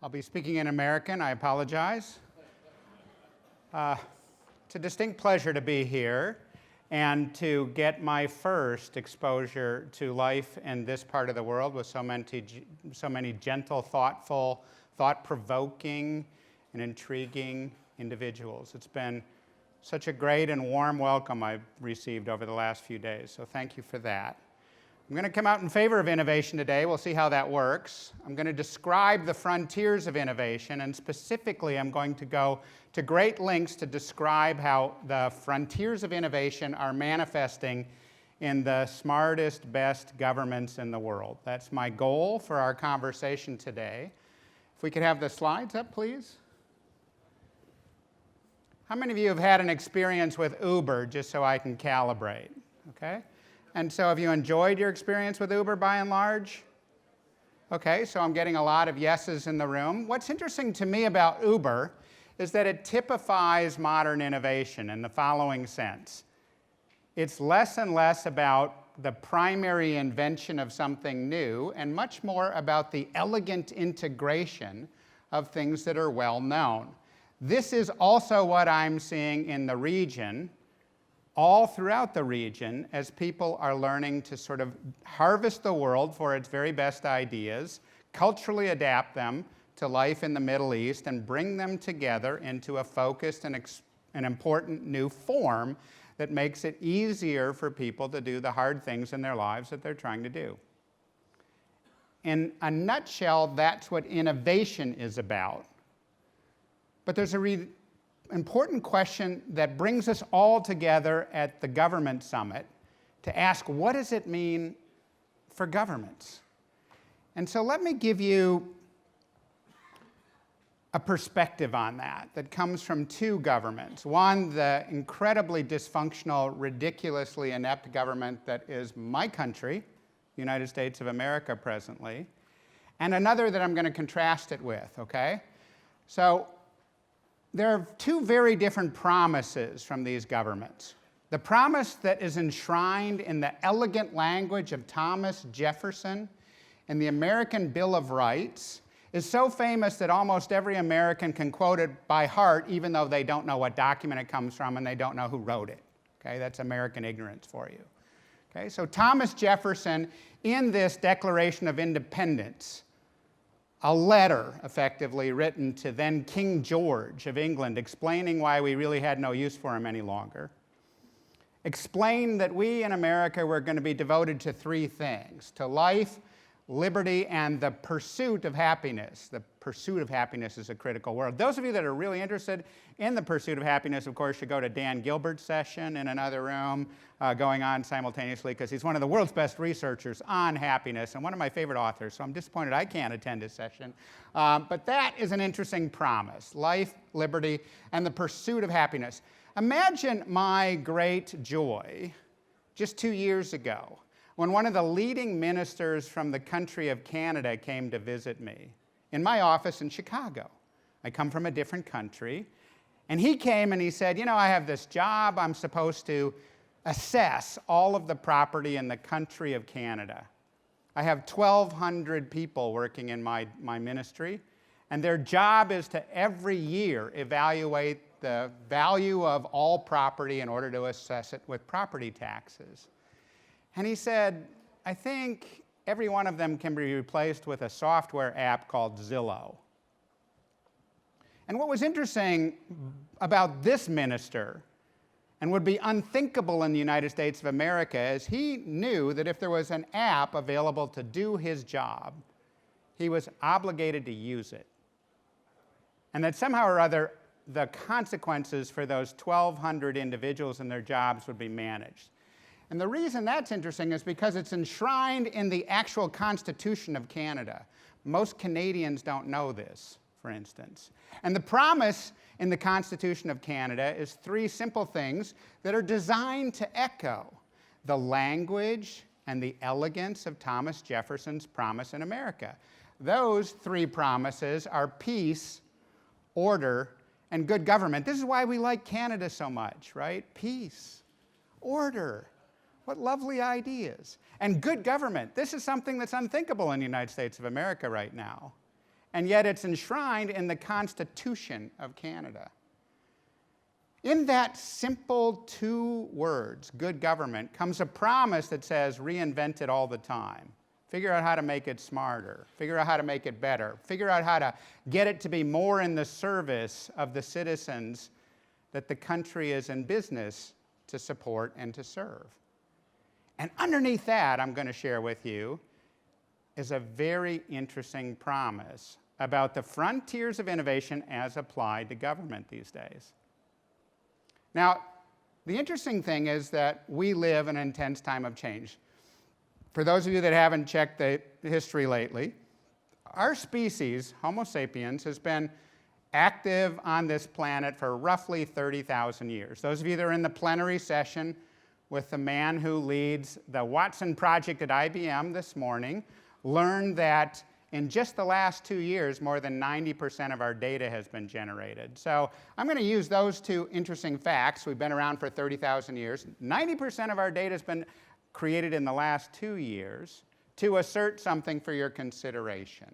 I'll be speaking in American, I apologize. It's a distinct pleasure to be here and to get my first exposure to life in this part of the world with so many gentle, thoughtful, thought-provoking, and intriguing individuals. It's been such a great and warm welcome I've received over the last few days, so thank you for that. I'm going to come out in favor of innovation today. We'll see how that works. I'm going to describe the frontiers of innovation, and specifically I'm going to go to great lengths to describe how the frontiers of innovation are manifesting in the smartest, best governments in the world. That's my goal for our conversation today. If we could have the slides up, please. How many of you have had an experience with Uber, just so I can calibrate? Okay. And so have you enjoyed your experience with Uber by and large? Okay, so I'm getting a lot of yeses in the room. What's interesting to me about Uber is that it typifies modern innovation in the following sense. It's less and less about the primary invention of something new and much more about the elegant integration of things that are well known. This is also what I'm seeing in the region, all throughout the region, as people are learning to sort of harvest the world for its very best ideas, culturally adapt them to life in the Middle East, and bring them together into a focused and important new form that makes it easier for people to do the hard things in their lives that they're trying to do. In a nutshell, that's what innovation is about. But there's a important question that brings us all together at the government summit to ask, what does it mean for governments? And so let me give you a perspective on that comes from two governments. One, the incredibly dysfunctional, ridiculously inept government that is my country, the United States of America presently, and another that I'm going to contrast it with, okay? So there are two very different promises from these governments. The promise that is enshrined in the elegant language of Thomas Jefferson in the American Bill of Rights is so famous that almost every American can quote it by heart, even though they don't know what document it comes from and they don't know who wrote it. Okay, that's American ignorance for you. Okay, so Thomas Jefferson, in this Declaration of Independence, a letter, effectively, written to then King George of England, explaining why we really had no use for him any longer, explained that we in America were going to be devoted to three things: to life, liberty, and the pursuit of happiness. The pursuit of happiness is a critical word. Those of you that are really interested in the pursuit of happiness, of course, should go to Dan Gilbert's session in another room going on simultaneously, because he's one of the world's best researchers on happiness and one of my favorite authors, so I'm disappointed I can't attend his session. But that is an interesting promise: life, liberty, and the pursuit of happiness. Imagine my great joy just 2 years ago when one of the leading ministers from the country of Canada came to visit me in my office in Chicago. I come from a different country. And he came and he said, you know, I have this job. I'm supposed to assess all of the property in the country of Canada. I have 1,200 people working in my ministry, and their job is to every year evaluate the value of all property in order to assess it with property taxes. And he said, I think every one of them can be replaced with a software app called Zillow. And what was interesting about this minister, and would be unthinkable in the United States of America, is he knew that if there was an app available to do his job, he was obligated to use it. And that somehow or other, the consequences for those 1,200 individuals and their jobs would be managed. And the reason that's interesting is because it's enshrined in the actual Constitution of Canada. Most Canadians don't know this, for instance. And the promise in the Constitution of Canada is three simple things that are designed to echo the language and the elegance of Thomas Jefferson's promise in America. Those three promises are peace, order, and good government. This is why we like Canada so much, right? Peace, order. What lovely ideas. And good government. This is something that's unthinkable in the United States of America right now. and yet it's enshrined in the Constitution of Canada. In that simple 2 words, good government, comes a promise that says reinvent it all the time. Figure out how to make it smarter. Figure out how to make it better. Figure out how to get it to be more in the service of the citizens that the country is in business to support and to serve. And underneath that, I'm going to share with you, is a very interesting promise about the frontiers of innovation as applied to government these days. Now, the interesting thing is that we live in an intense time of change. For those of you that haven't checked the history lately, our species, Homo sapiens, has been active on this planet for roughly 30,000 years. Those of you that are in the plenary session with the man who leads the Watson project at IBM this morning learned that in just the last 2 years, more than 90% of our data has been generated. So I'm going to use those 2 interesting facts. We've been around for 30,000 years. 90% of our data has been created in the last 2 years to assert something for your consideration.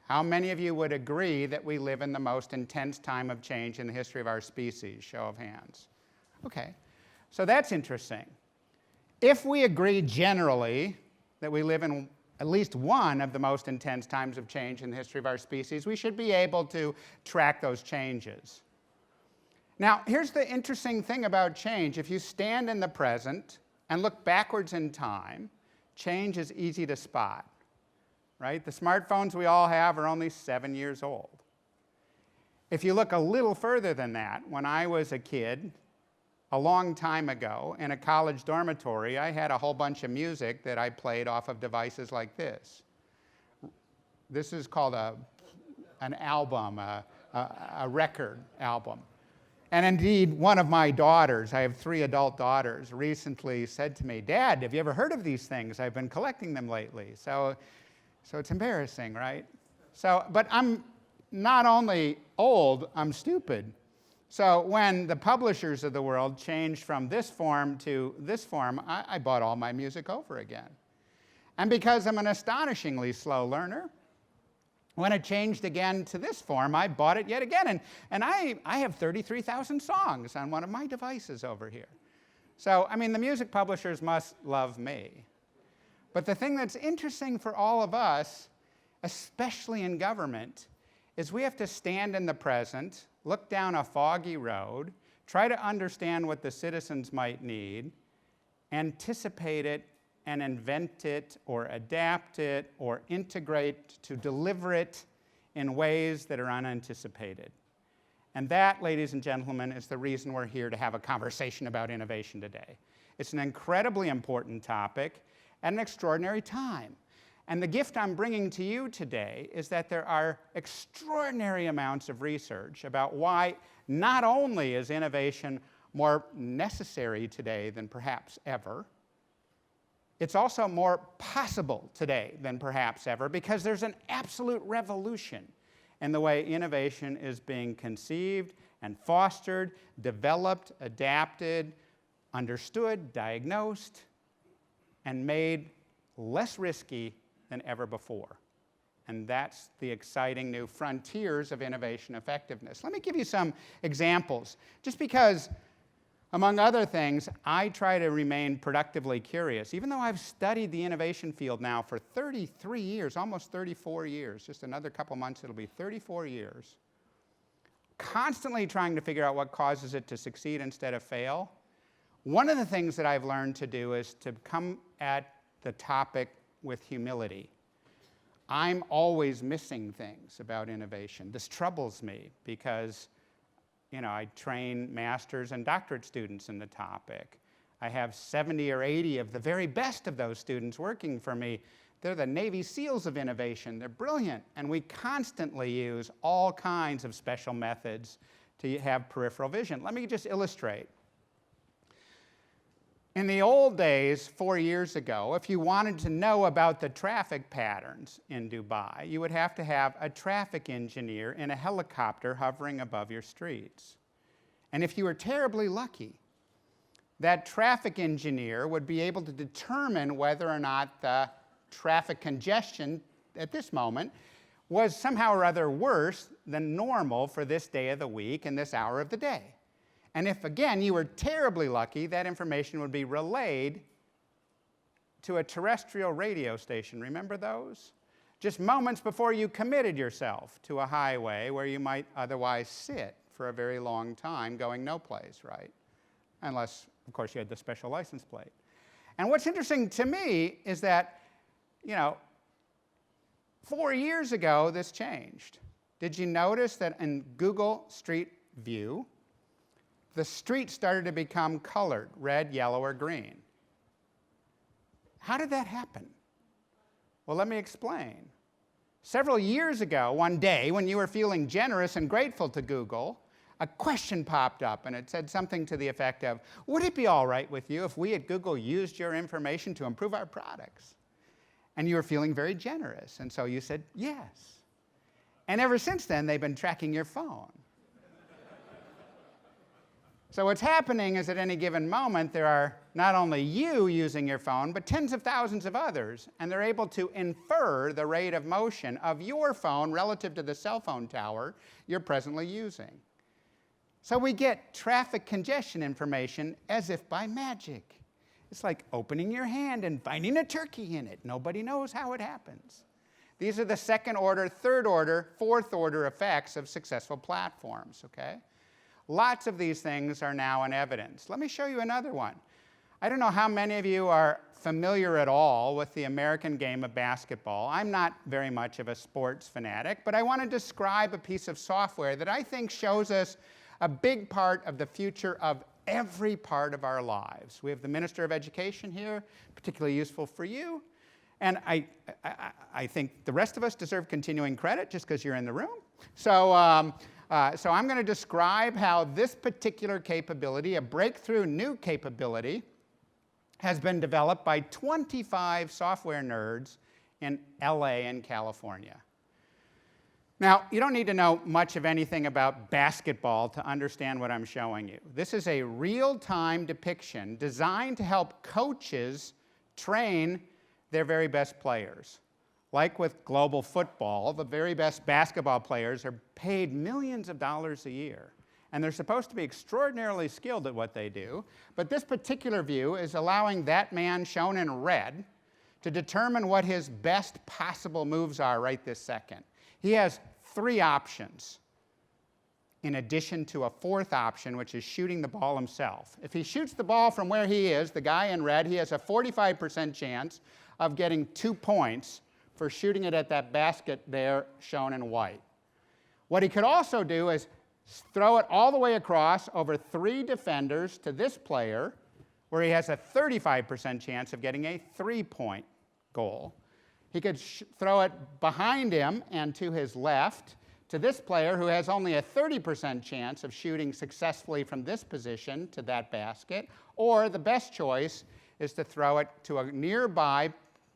How many of you would agree that we live in the most intense time of change in the history of our species? Show of hands. Okay, so that's interesting. If we agree generally that we live in at least one of the most intense times of change in the history of our species, we should be able to track those changes. Now, here's the interesting thing about change. If you stand in the present and look backwards in time, change is easy to spot, right? The smartphones we all have are only 7 years old. If you look a little further than that, when I was a kid, a long time ago, in a college dormitory, I had a whole bunch of music that I played off of devices like this. This is called an album, a record album. And indeed, one of my daughters, I have 3 adult daughters, recently said to me, "Dad, have you ever heard of these things? I've been collecting them lately." So it's embarrassing, right? But I'm not only old, I'm stupid. So when the publishers of the world changed from this form to this form, I bought all my music over again. And because I'm an astonishingly slow learner, when it changed again to this form, I bought it yet again. And I have 33,000 songs on one of my devices over here. So, I mean, the music publishers must love me. But the thing that's interesting for all of us, especially in government, is we have to stand in the present, look down a foggy road, try to understand what the citizens might need, anticipate it, and invent it, or adapt it, or integrate to deliver it in ways that are unanticipated. And that, ladies and gentlemen, is the reason we're here to have a conversation about innovation today. It's an incredibly important topic at an extraordinary time. And the gift I'm bringing to you today is that there are extraordinary amounts of research about why not only is innovation more necessary today than perhaps ever, it's also more possible today than perhaps ever, because there's an absolute revolution in the way innovation is being conceived and fostered, developed, adapted, understood, diagnosed, and made less risky than ever before. And that's the exciting new frontiers of innovation effectiveness. Let me give you some examples, just because, among other things, I try to remain productively curious. Even though I've studied the innovation field now for 33 years, almost 34 years, just another couple months it'll be 34 years, constantly trying to figure out what causes it to succeed instead of fail, one of the things that I've learned to do is to come at the topic with humility. I'm always missing things about innovation. This troubles me because, I train master's and doctorate students in the topic. I have 70 or 80 of the very best of those students working for me. They're the Navy SEALs of innovation. They're brilliant. And we constantly use all kinds of special methods to have peripheral vision. Let me just illustrate. In the old days, 4 years ago, if you wanted to know about the traffic patterns in Dubai, you would have to have a traffic engineer in a helicopter hovering above your streets. And if you were terribly lucky, that traffic engineer would be able to determine whether or not the traffic congestion at this moment was somehow or other worse than normal for this day of the week and this hour of the day. And if, again, you were terribly lucky, that information would be relayed to a terrestrial radio station. Remember those? Just moments before you committed yourself to a highway where you might otherwise sit for a very long time going no place, right? Unless, of course, you had the special license plate. And what's interesting to me is that, 4 years ago, this changed. Did you notice that in Google Street View, the street started to become colored, red, yellow, or green? How did that happen? Well, let me explain. Several years ago, one day, when you were feeling generous and grateful to Google, a question popped up, and it said something to the effect of, would it be all right with you if we at Google used your information to improve our products? And you were feeling very generous, and so you said yes. And ever since then, they've been tracking your phone. So what's happening is at any given moment, there are not only you using your phone, but tens of thousands of others, and they're able to infer the rate of motion of your phone relative to the cell phone tower you're presently using. So we get traffic congestion information as if by magic. It's like opening your hand and finding a turkey in it. Nobody knows how it happens. These are the second order, third order, fourth order effects of successful platforms, okay? Lots of these things are now in evidence. Let me show you another one. I don't know how many of you are familiar at all with the American game of basketball. I'm not very much of a sports fanatic, but I want to describe a piece of software that I think shows us a big part of the future of every part of our lives. We have the Minister of Education here, particularly useful for you. And I think the rest of us deserve continuing credit just because you're in the room. So I'm going to describe how this particular capability, a breakthrough new capability, has been developed by 25 software nerds in LA and California. Now, you don't need to know much of anything about basketball to understand what I'm showing you. This is a real-time depiction designed to help coaches train their very best players. Like with global football, the very best basketball players are paid millions of dollars a year. And they're supposed to be extraordinarily skilled at what they do. But this particular view is allowing that man shown in red to determine what his best possible moves are right this second. He has 3 options in addition to a 4th option, which is shooting the ball himself. If he shoots the ball from where he is, the guy in red, he has a 45% chance of getting 2 points for shooting it at that basket there shown in white. What he could also do is throw it all the way across over 3 defenders to this player, where he has a 35% chance of getting a 3-point goal. He could throw it behind him and to his left to this player who has only a 30% chance of shooting successfully from this position to that basket. Or the best choice is to throw it to a nearby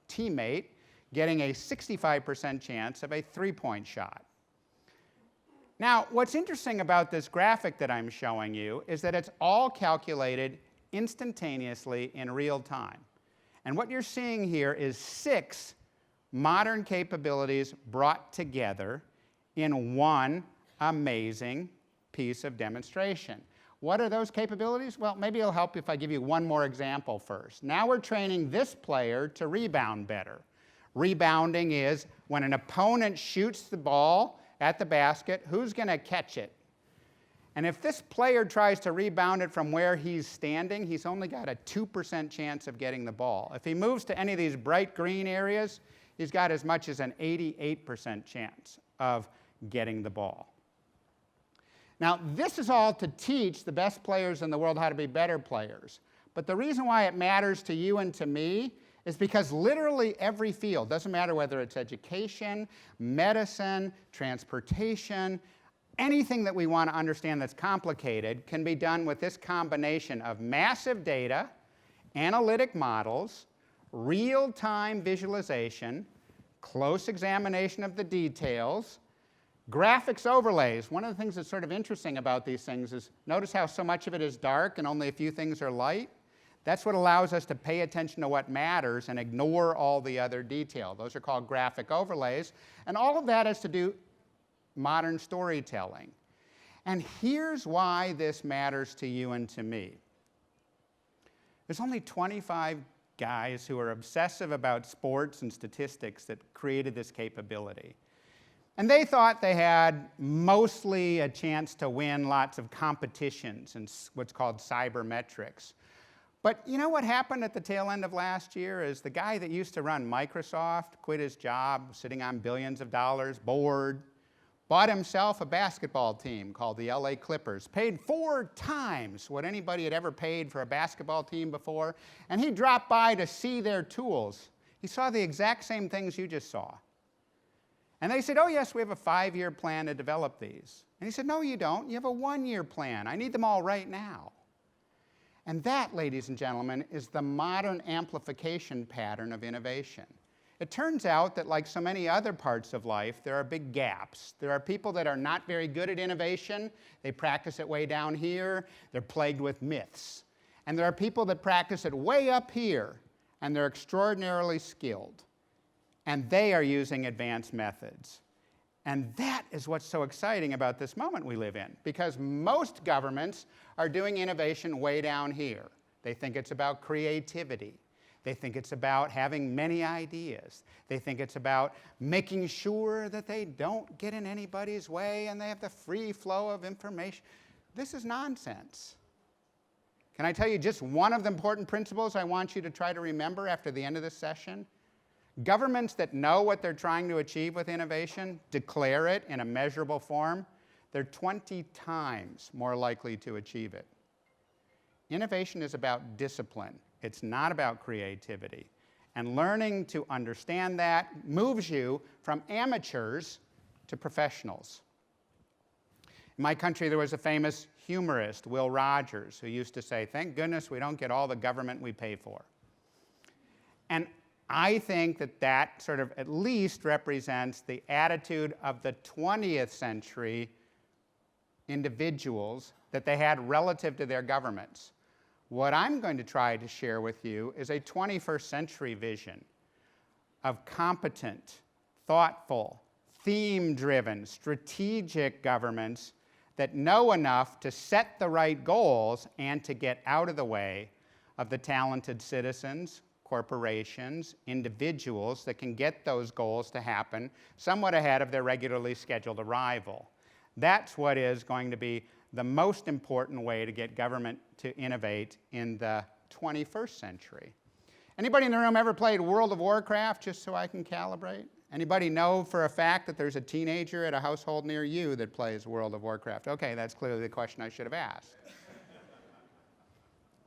teammate, getting a 65% chance of a 3-point shot. Now, what's interesting about this graphic that I'm showing you is that it's all calculated instantaneously in real time. And what you're seeing here is 6 modern capabilities brought together in one amazing piece of demonstration. What are those capabilities? Well, maybe it'll help if I give you one more example first. Now we're training this player to rebound better. Rebounding is when an opponent shoots the ball at the basket, who's going to catch it? And if this player tries to rebound it from where he's standing, he's only got a 2% chance of getting the ball. If he moves to any of these bright green areas, he's got as much as an 88% chance of getting the ball. Now, this is all to teach the best players in the world how to be better players. But the reason why it matters to you and to me is because literally every field, doesn't matter whether it's education, medicine, transportation, anything that we want to understand that's complicated can be done with this combination of massive data, analytic models, real-time visualization, close examination of the details, graphics overlays. One of the things that's sort of interesting about these things is notice how so much of it is dark and only a few things are light? That's what allows us to pay attention to what matters and ignore all the other detail. Those are called graphic overlays. And all of that has to do modern storytelling. And here's why this matters to you and to me. There's only 25 guys who are obsessive about sports and statistics that created this capability. And they thought they had mostly a chance to win lots of competitions in what's called cybermetrics. But you know what happened at the tail end of last year is the guy that used to run Microsoft quit his job, sitting on billions of dollars, bored, bought himself a basketball team called the LA Clippers, paid 4 times what anybody had ever paid for a basketball team before, and he dropped by to see their tools. He saw the exact same things you just saw. And they said, oh yes, we have a 5-year plan to develop these. And he said, no you don't, you have a 1-year plan. I need them all right now. And that, ladies and gentlemen, is the modern amplification pattern of innovation. It turns out that like so many other parts of life, there are big gaps. There are people that are not very good at innovation. They practice it way down here. They're plagued with myths. And there are people that practice it way up here, and they're extraordinarily skilled. And they are using advanced methods. And that is what's so exciting about this moment we live in, because most governments are doing innovation way down here. They think it's about creativity. They think it's about having many ideas. They think it's about making sure that they don't get in anybody's way and they have the free flow of information. This is nonsense. Can I tell you just one of the important principles I want you to try to remember after the end of this session? Governments that know what they're trying to achieve with innovation, declare it in a measurable form, they're 20 times more likely to achieve it. Innovation is about discipline. It's not about creativity. And learning to understand that moves you from amateurs to professionals. In my country, there was a famous humorist, Will Rogers, who used to say, thank goodness we don't get all the government we pay for. And I think that that sort of at least represents the attitude of the 20th century individuals that they had relative to their governments. What I'm going to try to share with you is a 21st century vision of competent, thoughtful, theme-driven, strategic governments that know enough to set the right goals and to get out of the way of the talented citizens, corporations, individuals that can get those goals to happen somewhat ahead of their regularly scheduled arrival. That's what is going to be the most important way to get government to innovate in the 21st century. Anybody in the room ever played World of Warcraft, just so I can calibrate? Anybody know for a fact that there's a teenager at a household near you that plays World of Warcraft? Okay, that's clearly the question I should have asked.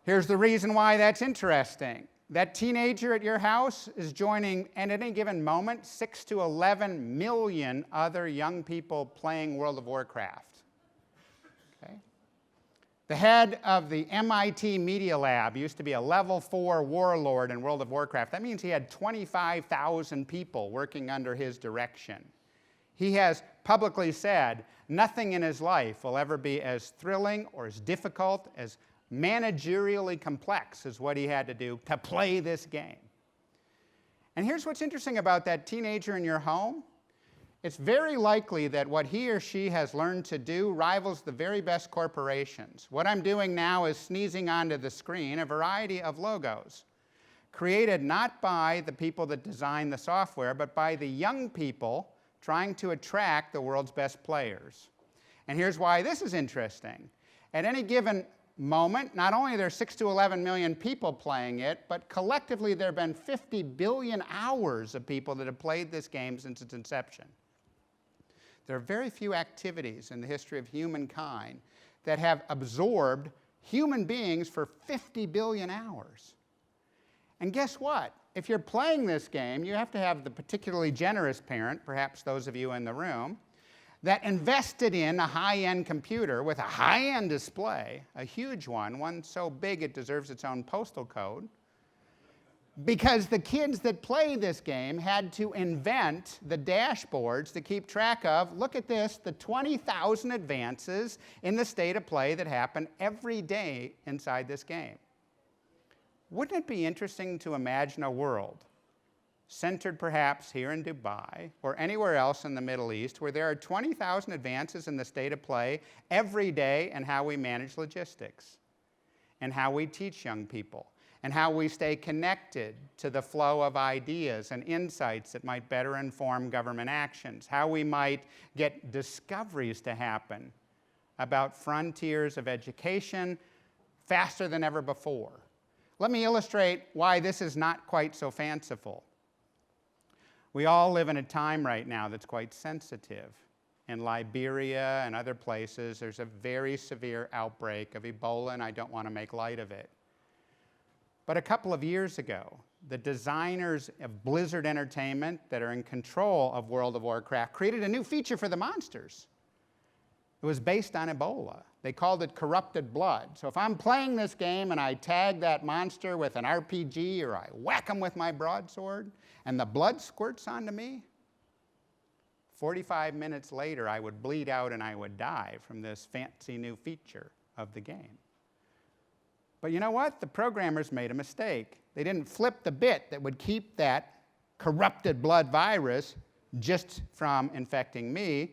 Here's the reason why that's interesting. That teenager at your house is joining, at any given moment, 6 to 11 million other young people playing World of Warcraft. Okay? The head of the MIT Media Lab used to be a level 4 warlord in World of Warcraft. That means he had 25,000 people working under his direction. He has publicly said nothing in his life will ever be as thrilling or as difficult, as managerially complex as what he had to do to play this game. And here's what's interesting about that teenager in your home. It's very likely that what he or she has learned to do rivals the very best corporations. What I'm doing now is sneezing onto the screen a variety of logos, created not by the people that design the software, but by the young people trying to attract the world's best players. And here's why this is interesting. At any given moment, not only are there 6 to 11 million people playing it, but collectively there have been 50 billion hours of people that have played this game since its inception. There are very few activities in the history of humankind that have absorbed human beings for 50 billion hours. And guess what? If you're playing this game, you have to have the particularly generous parent, perhaps those of you in the room, that invested in a high-end computer with a high-end display, a huge one so big it deserves its own postal code, because the kids that play this game had to invent the dashboards to keep track of, look at this, the 20,000 advances in the state of play that happen every day inside this game. wouldn't it be interesting to imagine a world centered perhaps here in Dubai or anywhere else in the Middle East where there are 20,000 advances in the state of play every day in how we manage logistics and how we teach young people and how we stay connected to the flow of ideas and insights that might better inform government actions, how we might get discoveries to happen about frontiers of education faster than ever before. Let me illustrate why this is not quite so fanciful. We all live in a time right now that's quite sensitive. In Liberia and other places, there's a very severe outbreak of Ebola, and I don't want to make light of it. But a couple of years ago, the designers of Blizzard Entertainment that are in control of World of Warcraft created a new feature for the monsters. It was based on Ebola. They called it corrupted blood. So if I'm playing this game and I tag that monster with an RPG or I whack him with my broadsword and the blood squirts onto me, 45 minutes later I would bleed out and I would die from this fancy new feature of the game. But you know what? The programmers made a mistake. They didn't flip the bit that would keep that corrupted blood virus just from infecting me.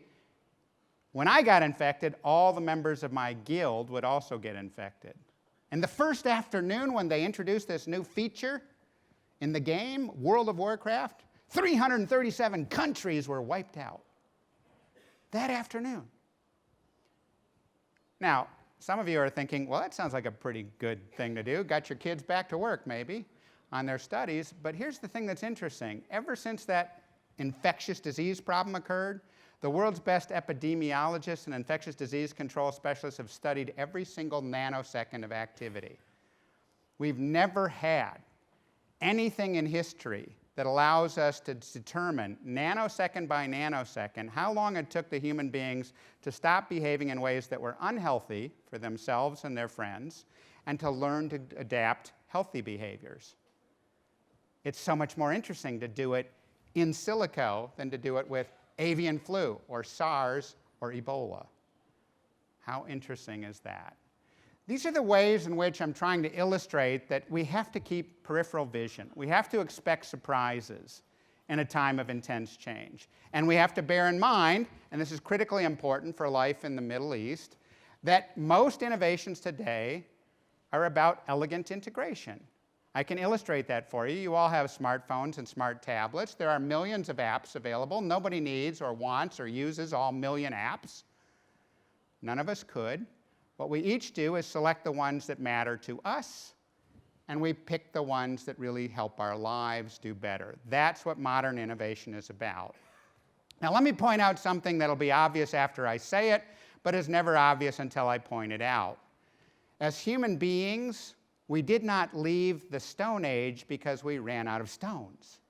When I got infected, all the members of my guild would also get infected. And the first afternoon when they introduced this new feature in the game, World of Warcraft, 337 countries were wiped out. That afternoon. Now, some of you are thinking, well, that sounds like a pretty good thing to do. Got your kids back to work, maybe, on their studies. But here's the thing that's interesting. Ever since that infectious disease problem occurred, the world's best epidemiologists and infectious disease control specialists have studied every single nanosecond of activity. We've never had anything in history that allows us to determine nanosecond by nanosecond how long it took the human beings to stop behaving in ways that were unhealthy for themselves and their friends and to learn to adapt healthy behaviors. It's so much more interesting to do it in silico than to do it with avian flu or SARS or Ebola. How interesting is that? These are the ways in which I'm trying to illustrate that we have to keep peripheral vision. We have to expect surprises in a time of intense change. And we have to bear in mind, and this is critically important for life in the Middle East, that most innovations today are about elegant integration. I can illustrate that for you. You all have smartphones and smart tablets. There are millions of apps available. Nobody needs or wants or uses all million apps. None of us could. What we each do is select the ones that matter to us, and we pick the ones that really help our lives do better. That's what modern innovation is about. Now let me point out something that'll be obvious after I say it, but is never obvious until I point it out. As human beings, we did not leave the Stone Age because we ran out of stones.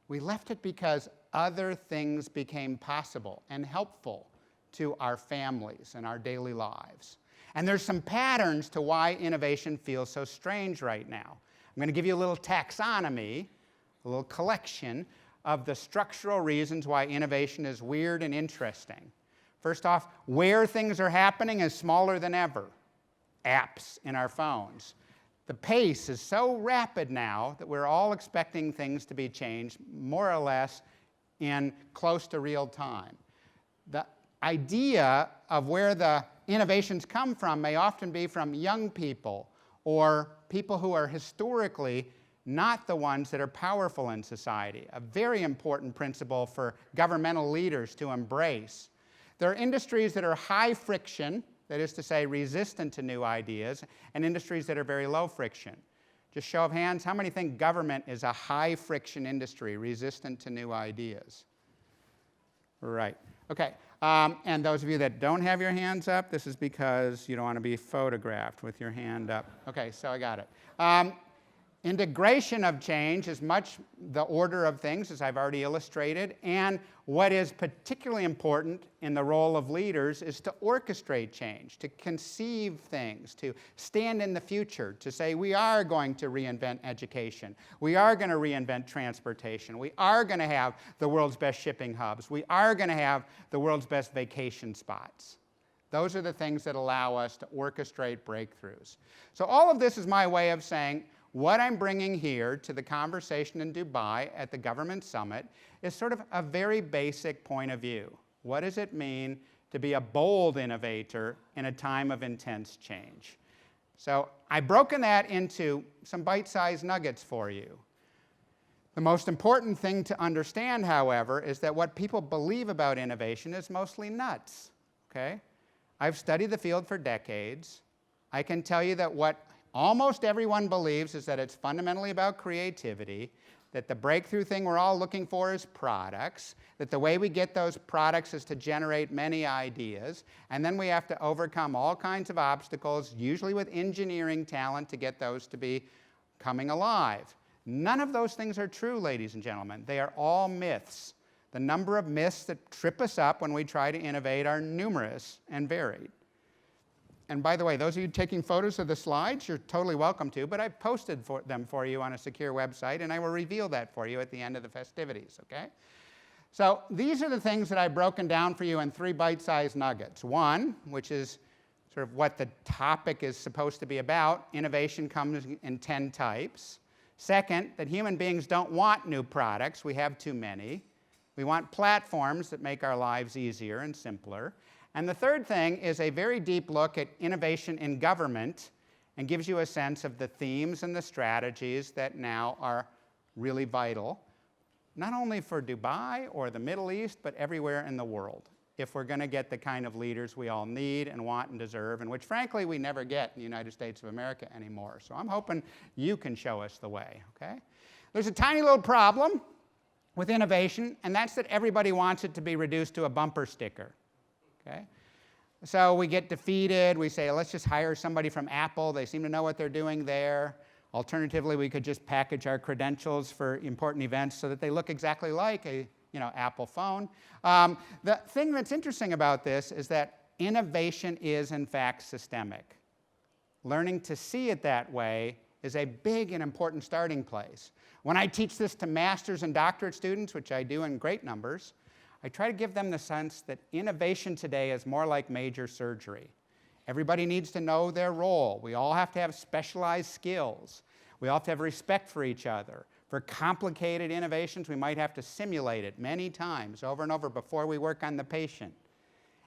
We left it because other things became possible and helpful to our families and our daily lives. And there's some patterns to why innovation feels so strange right now. I'm going to give you a little taxonomy, a little collection of the structural reasons why innovation is weird and interesting. First off, where things are happening is smaller than ever. Apps in our phones. The pace is so rapid now that we're all expecting things to be changed more or less in close to real time. The idea of where the innovations come from may often be from young people or people who are historically not the ones that are powerful in society, a very important principle for governmental leaders to embrace. There are industries that are high friction, that is to say, resistant to new ideas, and industries that are very low friction. Just show of hands, how many think government is a high friction industry, resistant to new ideas? Right. Okay. And those of you that don't have your hands up, this is because you don't want to be photographed with your hand up. Okay, so I got it. Integration of change is much the order of things, as I've already illustrated, and what is particularly important in the role of leaders is to orchestrate change, to conceive things, to stand in the future, to say we are going to reinvent education, we are going to reinvent transportation, we are going to have the world's best shipping hubs, we are going to have the world's best vacation spots. Those are the things that allow us to orchestrate breakthroughs. So all of this is my way of saying what I'm bringing here to the conversation in Dubai at the government summit is sort of a very basic point of view. What does it mean to be a bold innovator in a time of intense change? So I've broken that into some bite-sized nuggets for you. The most important thing to understand, however, is that what people believe about innovation is mostly nuts, okay? I've studied the field for decades. I can tell you that what almost everyone believes is that it's fundamentally about creativity, that the breakthrough thing we're all looking for is products, that the way we get those products is to generate many ideas, and then we have to overcome all kinds of obstacles, usually with engineering talent, to get those to be coming alive. None of those things are true, ladies and gentlemen. They are all myths. The number of myths that trip us up when we try to innovate are numerous and varied. And by the way, those of you taking photos of the slides, you're totally welcome to, but I've posted them for you on a secure website, and I will reveal that for you at the end of the festivities, okay? So these are the things that I've broken down for you in 3 bite-sized nuggets. One, which is sort of what the topic is supposed to be about. Innovation comes in 10 types. Second, that human beings don't want new products. We have too many. We want platforms that make our lives easier and simpler. And the third thing is a very deep look at innovation in government and gives you a sense of the themes and the strategies that now are really vital, not only for Dubai or the Middle East, but everywhere in the world, if we're going to get the kind of leaders we all need and want and deserve, and which, frankly, we never get in the United States of America anymore. So I'm hoping you can show us the way, okay? There's a tiny little problem with innovation, and that's that everybody wants it to be reduced to a bumper sticker. Okay? So we get defeated. We say, let's just hire somebody from Apple. They seem to know what they're doing there. Alternatively, we could just package our credentials for important events so that they look exactly like a Apple phone. The thing that's interesting about this is that innovation is, in fact, systemic. Learning to see it that way is a big and important starting place. When I teach this to master's and doctorate students, which I do in great numbers, I try to give them the sense that innovation today is more like major surgery. Everybody needs to know their role. We all have to have specialized skills. We all have to have respect for each other. For complicated innovations, we might have to simulate it many times over and over before we work on the patient.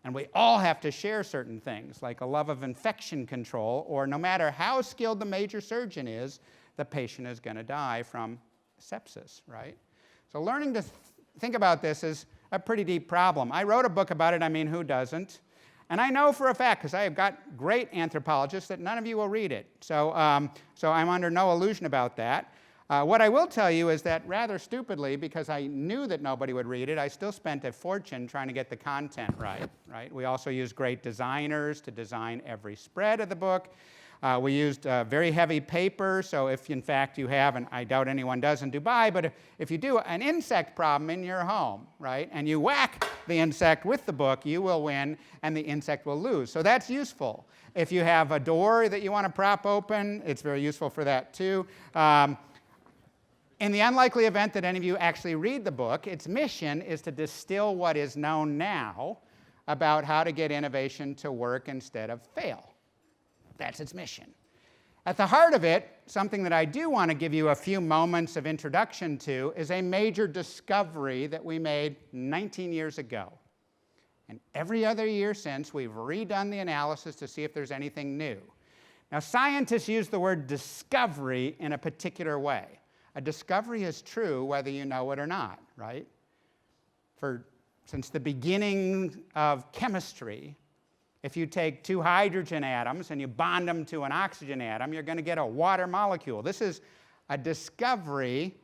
And we all have to share certain things, like a love of infection control, or no matter how skilled the major surgeon is, the patient is going to die from sepsis, right? So learning to think about this is a pretty deep problem. I wrote a book about it. I mean, who doesn't? And I know for a fact, because I have got great anthropologists, that none of you will read it. So I'm under no illusion about that. What I will tell you is that rather stupidly, because I knew that nobody would read it, I still spent a fortune trying to get the content right? We also used great designers to design every spread of the book. We used very heavy paper, so if in fact you have, and I doubt anyone does in Dubai, but if you do an insect problem in your home, right, and you whack the insect with the book, you will win and the insect will lose. So that's useful. If you have a door that you want to prop open, it's very useful for that too. In the unlikely event that any of you actually read the book, its mission is to distill what is known now about how to get innovation to work instead of fail. That's its mission. At the heart of it, something that I do want to give you a few moments of introduction to is a major discovery that we made 19 years ago. And every other year since, we've redone the analysis to see if there's anything new. Now, scientists use the word discovery in a particular way. A discovery is true whether you know it or not, right? Since the beginning of chemistry, if you take 2 hydrogen atoms and you bond them to an oxygen atom, you're going to get a water molecule. This is a discovery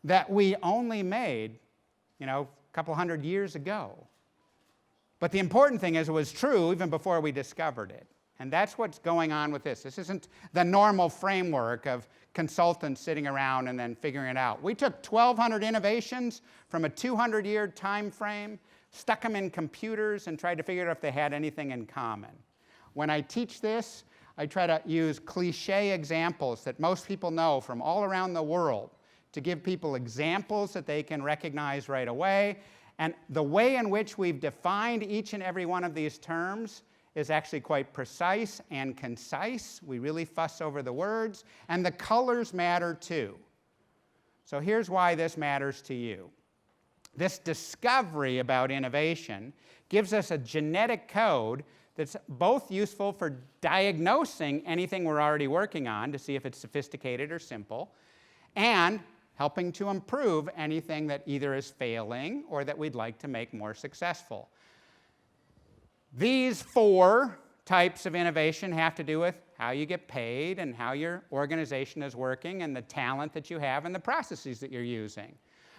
that we only made, a couple hundred years ago. But the important thing is it was true even before we discovered it. And that's what's going on with this. This isn't the normal framework of consultants sitting around and then figuring it out. We took 1,200 innovations from a 200-year time frame, stuck them in computers, and tried to figure out if they had anything in common. When I teach this, I try to use cliche examples that most people know from all around the world to give people examples that they can recognize right away. And the way in which we've defined each and every one of these terms is actually quite precise and concise. We really fuss over the words, and the colors matter too. So here's why this matters to you. This discovery about innovation gives us a genetic code that's both useful for diagnosing anything we're already working on to see if it's sophisticated or simple, and helping to improve anything that either is failing or that we'd like to make more successful. These 4 types of innovation have to do with how you get paid and how your organization is working and the talent that you have and the processes that you're using.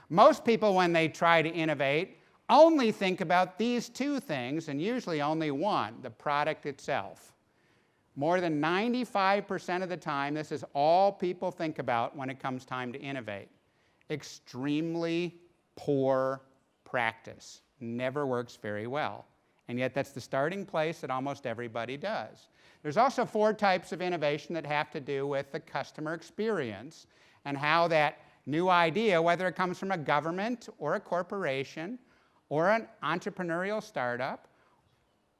Most people, when they try to innovate, only think about these 2 things, and usually only one, the product itself. More than 95% of the time, this is all people think about when it comes time to innovate. Extremely poor practice. Never works very well. And yet that's the starting place that almost everybody does. There's also 4 types of innovation that have to do with the customer experience and how that new idea, whether it comes from a government or a corporation or an entrepreneurial startup,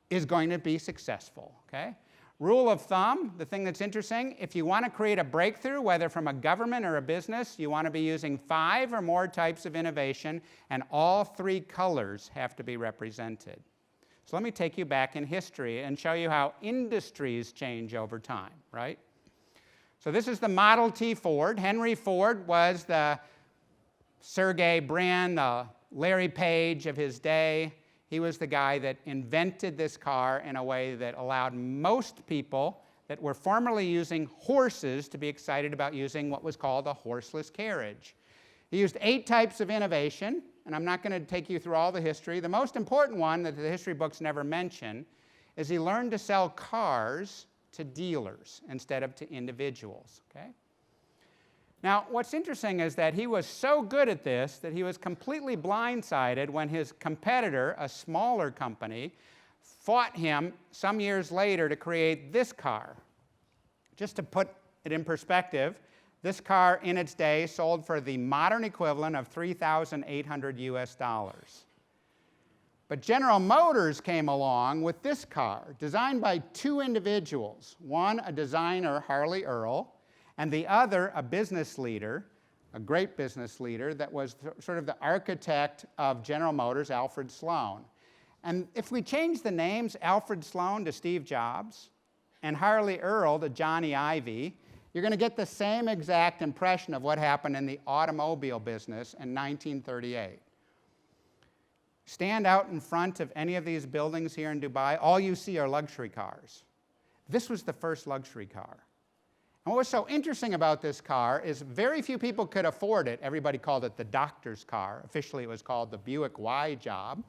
is going to be successful, okay? Rule of thumb, the thing that's interesting, if you want to create a breakthrough, whether from a government or a business, you want to be using 5 or more types of innovation, and all 3 colors have to be represented. So let me take you back in history and show you how industries change over time, right? So this is the Model T Ford. Henry Ford was the Sergey Brin, the Larry Page of his day. He was the guy that invented this car in a way that allowed most people that were formerly using horses to be excited about using what was called a horseless carriage. He used 8 types of innovation, and I'm not going to take you through all the history. The most important one that the history books never mention is he learned to sell cars to dealers instead of to individuals, okay? Now, what's interesting is that he was so good at this that he was completely blindsided when his competitor, a smaller company, fought him some years later to create this car. Just to put it in perspective, this car in its day sold for the modern equivalent of $3,800 US. But General Motors came along with this car, designed by 2 individuals, one a designer, Harley Earl, and the other a business leader, a great business leader that was sort of the architect of General Motors, Alfred Sloan. And if we change the names, Alfred Sloan to Steve Jobs and Harley Earl to Johnny Ive, you're going to get the same exact impression of what happened in the automobile business in 1938. Stand out in front of any of these buildings here in Dubai, all you see are luxury cars. This was the first luxury car. And what was so interesting about this car is very few people could afford it. Everybody called it the doctor's car. Officially, it was called the Buick Y Job.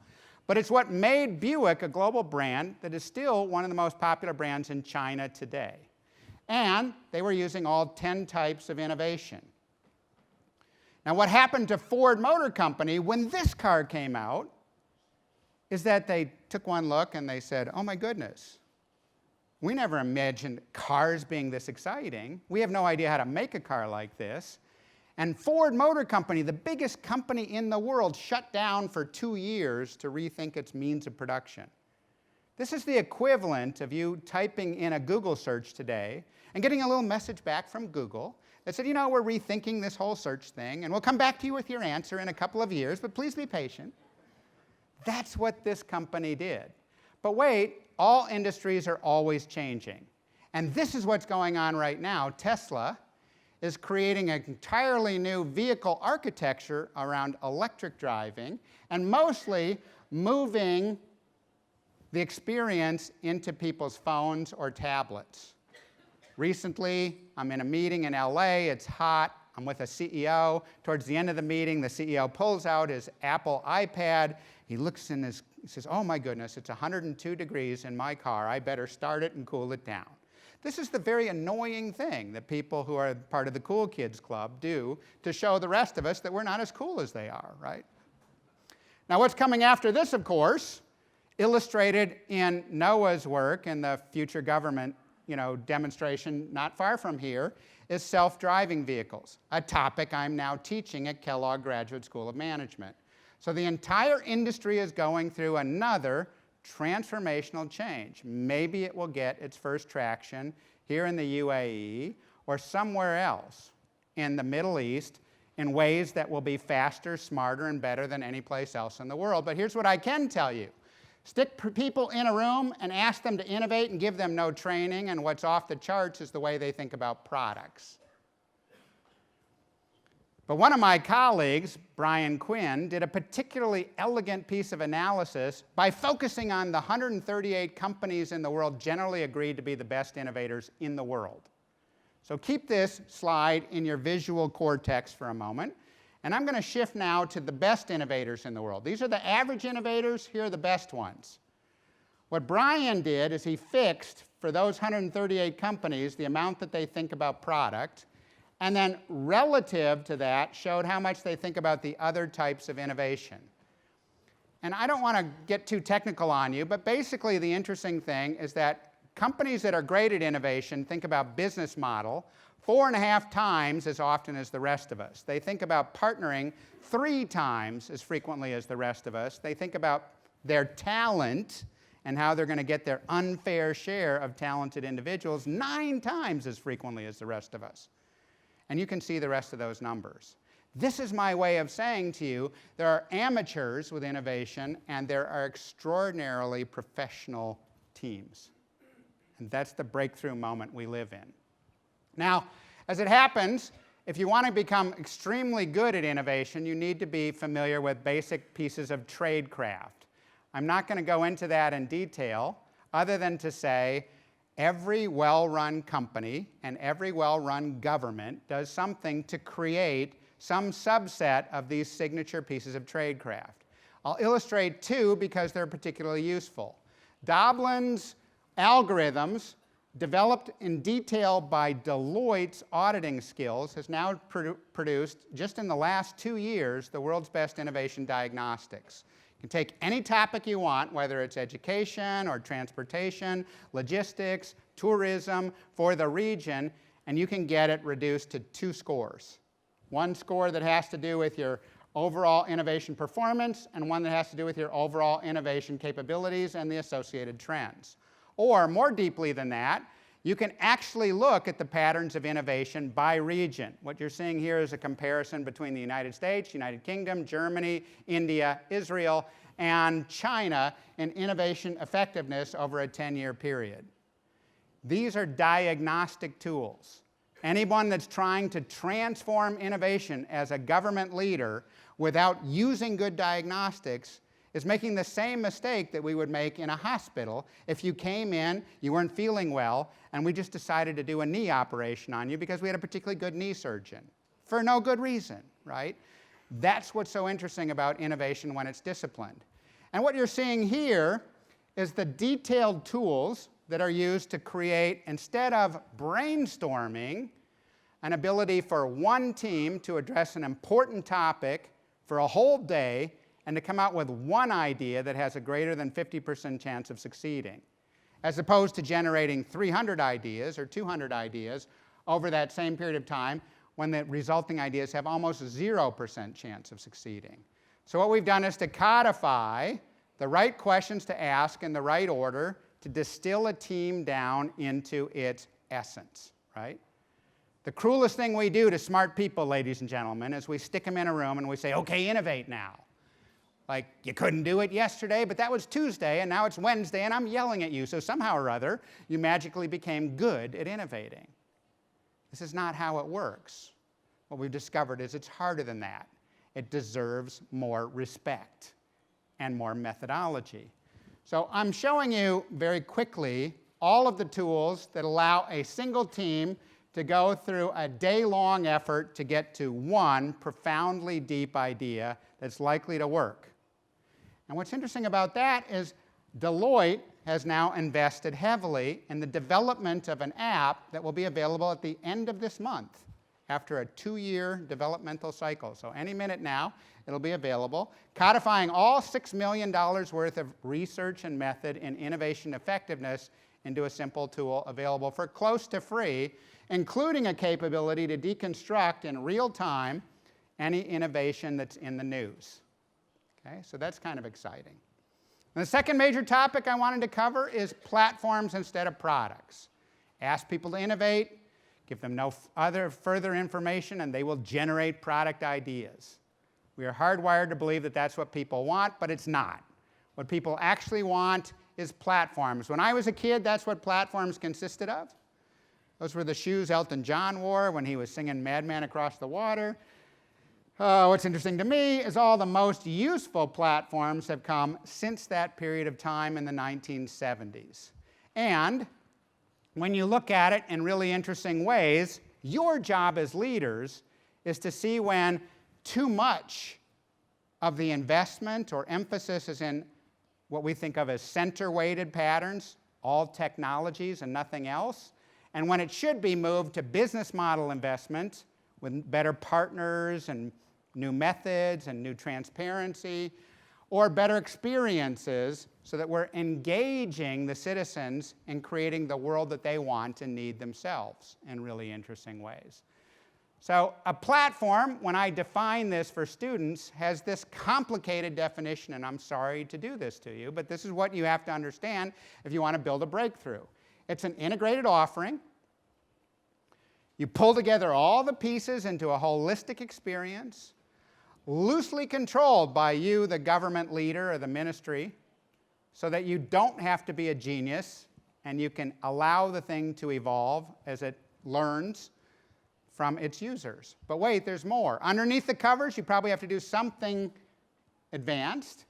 But it's what made Buick a global brand that is still one of the most popular brands in China today. And they were using all 10 types of innovation. Now, what happened to Ford Motor Company when this car came out is that they took one look and they said, oh my goodness, we never imagined cars being this exciting. We have no idea how to make a car like this. And Ford Motor Company, the biggest company in the world, shut down for 2 years to rethink its means of production. This is the equivalent of you typing in a Google search today and getting a little message back from Google that said, you know, we're rethinking this whole search thing, and we'll come back to you with your answer in a couple of years, but please be patient. That's what this company did. But wait, all industries are always changing. And this is what's going on right now. Tesla is creating an entirely new vehicle architecture around electric driving and mostly moving the experience into people's phones or tablets. Recently, I'm in a meeting in LA, it's hot, I'm with a CEO. Towards the end of the meeting, the CEO pulls out his Apple iPad, he looks in his, he says, oh my goodness, it's 102 degrees in my car, I better start it and cool it down. This is the very annoying thing that people who are part of the cool kids club do to show the rest of us that we're not as cool as they are, right? Now what's coming after this, of course, illustrated in Noah's work in the future government demonstration not far from here, is self-driving vehicles, a topic I'm now teaching at Kellogg Graduate School of Management. So the entire industry is going through another transformational change. Maybe it will get its first traction here in the UAE or somewhere else in the Middle East in ways that will be faster, smarter, and better than any place else in the world. But here's what I can tell you. Stick people in a room and ask them to innovate and give them no training, and what's off the charts is the way they think about products. But one of my colleagues, Brian Quinn, did a particularly elegant piece of analysis by focusing on the 138 companies in the world generally agreed to be the best innovators in the world. So keep this slide in your visual cortex for a moment. And I'm going to shift now to the best innovators in the world. These are the average innovators. Here are the best ones. What Brian did is he fixed, for those 138 companies, the amount that they think about product, and then relative to that, showed how much they think about the other types of innovation. And I don't want to get too technical on you, but basically the interesting thing is that companies that are great at innovation think about business model 4.5 times as often as the rest of us. They think about partnering 3 times as frequently as the rest of us. They think about their talent and how they're going to get their unfair share of talented individuals 9 times as frequently as the rest of us. And you can see the rest of those numbers. This is my way of saying to you, there are amateurs with innovation and there are extraordinarily professional teams. And that's the breakthrough moment we live in. Now, as it happens, if you want to become extremely good at innovation, you need to be familiar with basic pieces of tradecraft. I'm not going to go into that in detail, other than to say every well-run company and every well-run government does something to create some subset of these signature pieces of tradecraft. I'll illustrate 2 because they're particularly useful. Doblin's algorithms, developed in detail by Deloitte's auditing skills, has now produced, just in the last 2 years, the world's best innovation diagnostics. You can take any topic you want, whether it's education or transportation, logistics, tourism, for the region, and you can get it reduced to 2 scores. One score that has to do with your overall innovation performance, and one that has to do with your overall innovation capabilities and the associated trends. Or, more deeply than that, you can actually look at the patterns of innovation by region. What you're seeing here is a comparison between the United States, United Kingdom, Germany, India, Israel, and China in innovation effectiveness over a 10-year period. These are diagnostic tools. Anyone that's trying to transform innovation as a government leader without using good diagnostics is making the same mistake that we would make in a hospital if you came in, you weren't feeling well, and we just decided to do a knee operation on you because we had a particularly good knee surgeon for no good reason, right? That's what's so interesting about innovation when it's disciplined. And what you're seeing here is the detailed tools that are used to create, instead of brainstorming, an ability for one team to address an important topic for a whole day and to come out with one idea that has a greater than 50% chance of succeeding, as opposed to generating 300 ideas or 200 ideas over that same period of time when the resulting ideas have almost 0% chance of succeeding. So what we've done is to codify the right questions to ask in the right order to distill a team down into its essence, right? The cruelest thing we do to smart people, ladies and gentlemen, is we stick them in a room and we say, okay, innovate now. Like, you couldn't do it yesterday, but that was Tuesday, and now it's Wednesday, and I'm yelling at you. So somehow or other, you magically became good at innovating. This is not how it works. What we've discovered is it's harder than that. It deserves more respect and more methodology. So I'm showing you very quickly all of the tools that allow a single team to go through a day-long effort to get to one profoundly deep idea that's likely to work. And what's interesting about that is Deloitte has now invested heavily in the development of an app that will be available at the end of this month after a 2-year developmental cycle. So any minute now, it'll be available, codifying all $6 million worth of research and method in innovation effectiveness into a simple tool available for close to free, including a capability to deconstruct in real time any innovation that's in the news. Okay, so that's kind of exciting. And the second major topic I wanted to cover is platforms instead of products. Ask people to innovate, give them no other further information, and they will generate product ideas. We are hardwired to believe that that's what people want, but it's not. What people actually want is platforms. When I was a kid, that's what platforms consisted of. Those were the shoes Elton John wore when he was singing Madman Across the Water. What's interesting to me is all the most useful platforms have come since that period of time in the 1970s. And when you look at it in really interesting ways, your job as leaders is to see when too much of the investment or emphasis is in what we think of as center-weighted patterns, all technologies and nothing else, and when it should be moved to business model investment with better partners and new methods and new transparency, or better experiences so that we're engaging the citizens in creating the world that they want and need themselves in really interesting ways. So a platform, when I define this for students, has this complicated definition, and I'm sorry to do this to you, but this is what you have to understand if you want to build a breakthrough. It's an integrated offering. You pull together all the pieces into a holistic experience, loosely controlled by you, the government leader or the ministry, so that you don't have to be a genius and you can allow the thing to evolve as it learns from its users. But wait, there's more. Underneath the covers, you probably have to do something advanced.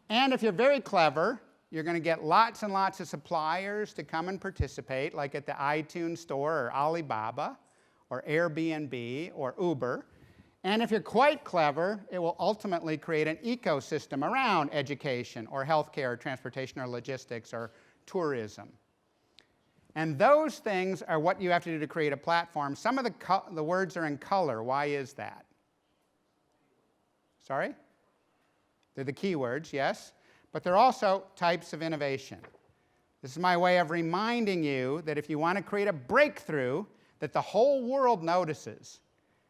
And if you're very clever, you're going to get lots and lots of suppliers to come and participate, like at the iTunes Store or Alibaba or Airbnb or Uber. And if you're quite clever, it will ultimately create an ecosystem around education or healthcare or transportation or logistics or tourism. And those things are what you have to do to create a platform. Some of the words are in color. Why is that? Sorry? They're the keywords, yes. But they're also types of innovation. This is my way of reminding you that if you want to create a breakthrough that the whole world notices,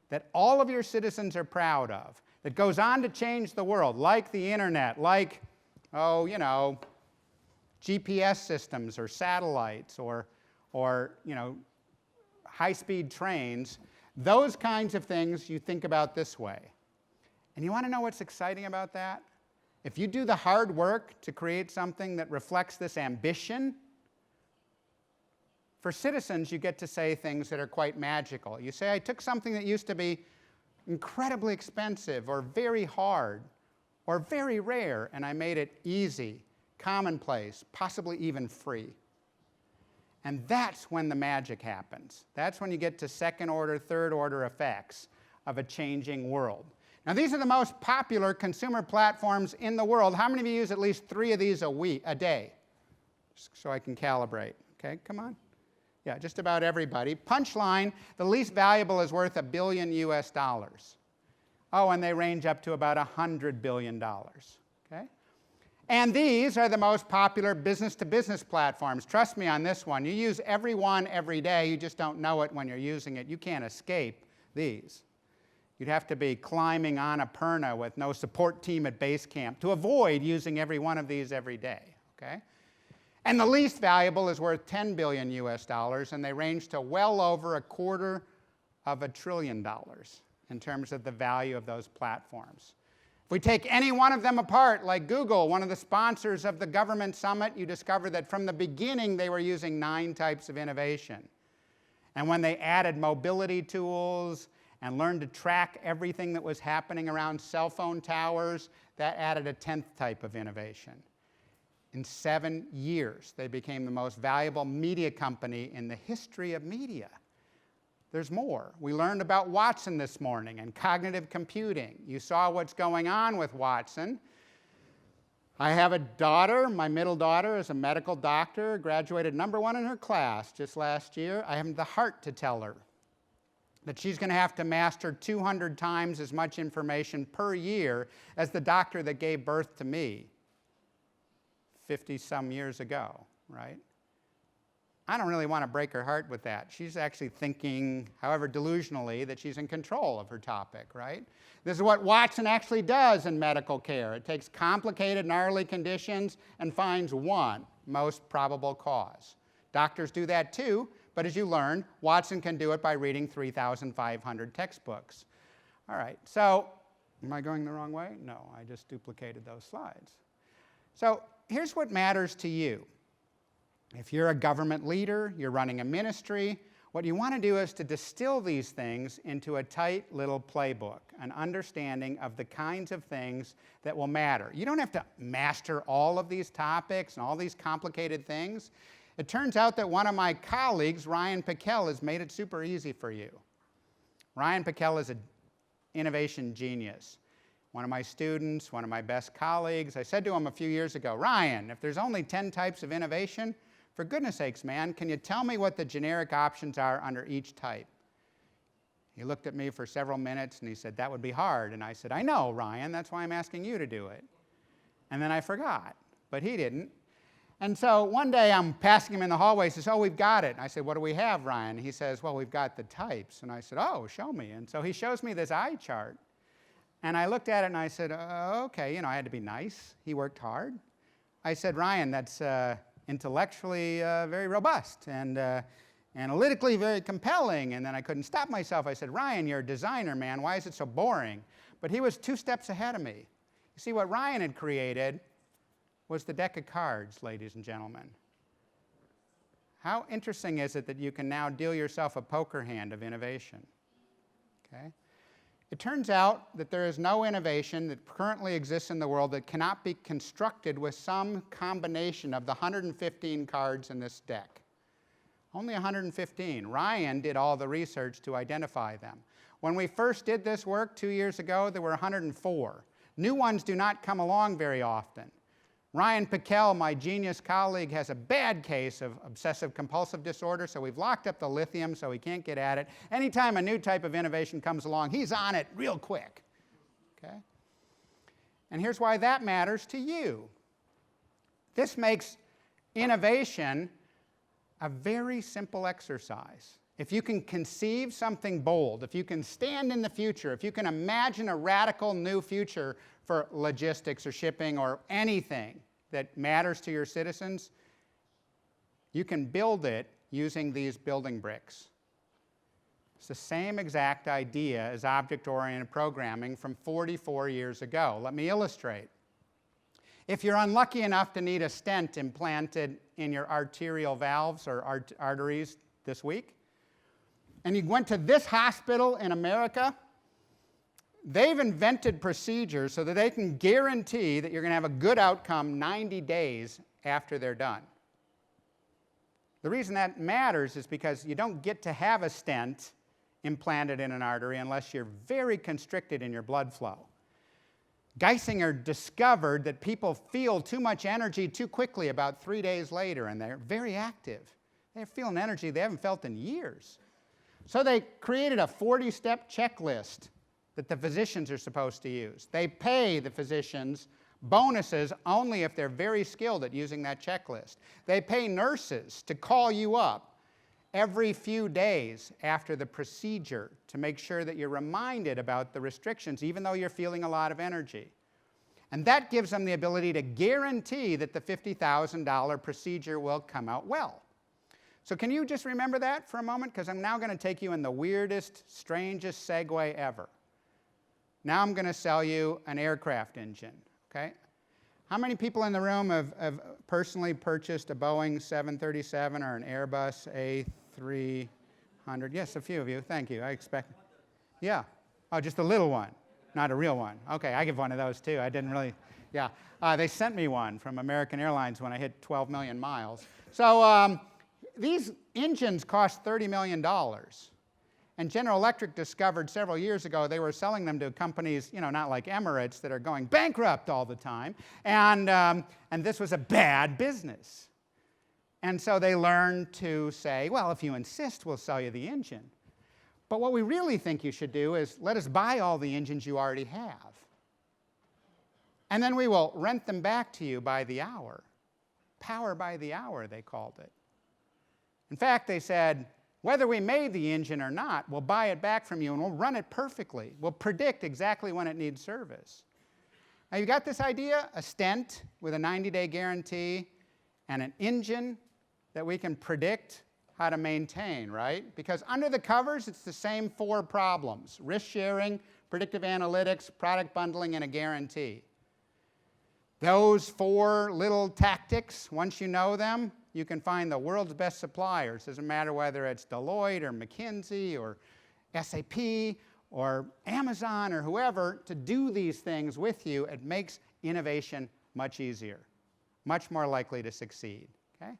that all of your citizens are proud of, that goes on to change the world, like the internet, like, GPS systems or satellites or high-speed trains, those kinds of things you think about this way. And you want to know what's exciting about that? If you do the hard work to create something that reflects this ambition, for citizens, you get to say things that are quite magical. You say, I took something that used to be incredibly expensive or very hard or very rare, and I made it easy, commonplace, possibly even free. And that's when the magic happens. That's when you get to second-order, third-order effects of a changing world. Now, these are the most popular consumer platforms in the world. How many of you use at least 3 of these a day? So I can calibrate. Okay, come on. Yeah, just about everybody. Punchline, the least valuable is worth $1 billion US. Oh, and they range up to about $100 billion. Okay? And these are the most popular business-to-business platforms. Trust me on this one. You use every one every day. You just don't know it when you're using it. You can't escape these. You'd have to be climbing on a Perna with no support team at base camp to avoid using every one of these every day. Okay? And the least valuable is worth $10 billion US, and they range to well over $250 billion in terms of the value of those platforms. If we take any one of them apart, like Google, one of the sponsors of the government summit, you discover that from the beginning they were using 9 types of innovation. And when they added mobility tools and learned to track everything that was happening around cell phone towers, that added a 10th type of innovation. In 7 years, they became the most valuable media company in the history of media. There's more. We learned about Watson this morning and cognitive computing. You saw what's going on with Watson. I have a daughter. My middle daughter is a medical doctor, graduated #1 in her class just last year. I haven't the heart to tell her that she's going to have to master 200 times as much information per year as the doctor that gave birth to me 50-some years ago, right? I don't really want to break her heart with that. She's actually thinking, however delusionally, that she's in control of her topic, right? This is what Watson actually does in medical care. It takes complicated, gnarly conditions and finds one most probable cause. Doctors do that too, but as you learned, Watson can do it by reading 3,500 textbooks. All right, so am I going the wrong way? No, I just duplicated those slides. So here's what matters to you. If you're a government leader, you're running a ministry, what you want to do is to distill these things into a tight little playbook, an understanding of the kinds of things that will matter. You don't have to master all of these topics and all these complicated things. It turns out that one of my colleagues, Ryan Pickell, has made it super easy for you. Ryan Pickell is an innovation genius. One of my students, one of my best colleagues. I said to him a few years ago, Ryan, if there's only 10 types of innovation, for goodness sakes, man, can you tell me what the generic options are under each type? He looked at me for several minutes and he said, that would be hard. And I said, I know, Ryan, that's why I'm asking you to do it. And then I forgot, but he didn't. And so one day I'm passing him in the hallway. He says, oh, we've got it. And I said, what do we have, Ryan? He says, well, we've got the types. And I said, oh, show me. And so he shows me this eye chart. And I looked at it and I said, okay, you know, I had to be nice. He worked hard. I said, Ryan, that's intellectually very robust and analytically very compelling. And then I couldn't stop myself. I said, Ryan, you're a designer, man. Why is it so boring? But he was 2 steps ahead of me. You see, what Ryan had created was the deck of cards, ladies and gentlemen. How interesting is it that you can now deal yourself a poker hand of innovation? Okay? It turns out that there is no innovation that currently exists in the world that cannot be constructed with some combination of the 115 cards in this deck. Only 115. Ryan did all the research to identify them. When we first did this work 2 years ago, there were 104. New ones do not come along very often. Ryan Pickell, my genius colleague, has a bad case of obsessive-compulsive disorder, so we've locked up the lithium so he can't get at it. Anytime a new type of innovation comes along, he's on it real quick. Okay? And here's why that matters to you. This makes innovation a very simple exercise. If you can conceive something bold, if you can stand in the future, if you can imagine a radical new future for logistics or shipping or anything that matters to your citizens, you can build it using these building bricks. It's the same exact idea as object-oriented programming from 44 years ago. Let me illustrate. If you're unlucky enough to need a stent implanted in your arterial valves or arteries this week, and you went to this hospital in America, they've invented procedures so that they can guarantee that you're going to have a good outcome 90 days after they're done. The reason that matters is because you don't get to have a stent implanted in an artery unless you're very constricted in your blood flow. Geisinger discovered that people feel too much energy too quickly about 3 days later, and they're very active. They're feeling energy they haven't felt in years. So they created a 40-step checklist that the physicians are supposed to use. They pay the physicians bonuses only if they're very skilled at using that checklist. They pay nurses to call you up every few days after the procedure to make sure that you're reminded about the restrictions, even though you're feeling a lot of energy. And that gives them the ability to guarantee that the $50,000 procedure will come out well. So can you just remember that for a moment? Because I'm now going to take you in the weirdest, strangest segue ever. Now I'm going to sell you an aircraft engine, okay? How many people in the room have personally purchased a Boeing 737 or an Airbus A300? Yes, a few of you. Thank you. I expect. Yeah. Oh, just a little one, not a real one. Okay, I give one of those too. I didn't really. Yeah. They sent me one from American Airlines when I hit 12 million miles. So these engines cost $30 million. And General Electric discovered several years ago they were selling them to companies, you know, not like Emirates that are going bankrupt all the time. And this was a bad business. And so they learned to say, well, if you insist, we'll sell you the engine. But what we really think you should do is let us buy all the engines you already have. And then we will rent them back to you by the hour. Power by the hour, they called it. In fact, they said, whether we made the engine or not, we'll buy it back from you and we'll run it perfectly. We'll predict exactly when it needs service. Now, you got this idea? A stent with a 90-day guarantee and an engine that we can predict how to maintain, right? Because under the covers, it's the same 4 problems: risk sharing, predictive analytics, product bundling, and a guarantee. Those 4 little tactics, once you know them, you can find the world's best suppliers. Doesn't matter whether it's Deloitte or McKinsey or SAP or Amazon or whoever to do these things with you. It makes innovation much easier, much more likely to succeed. Okay?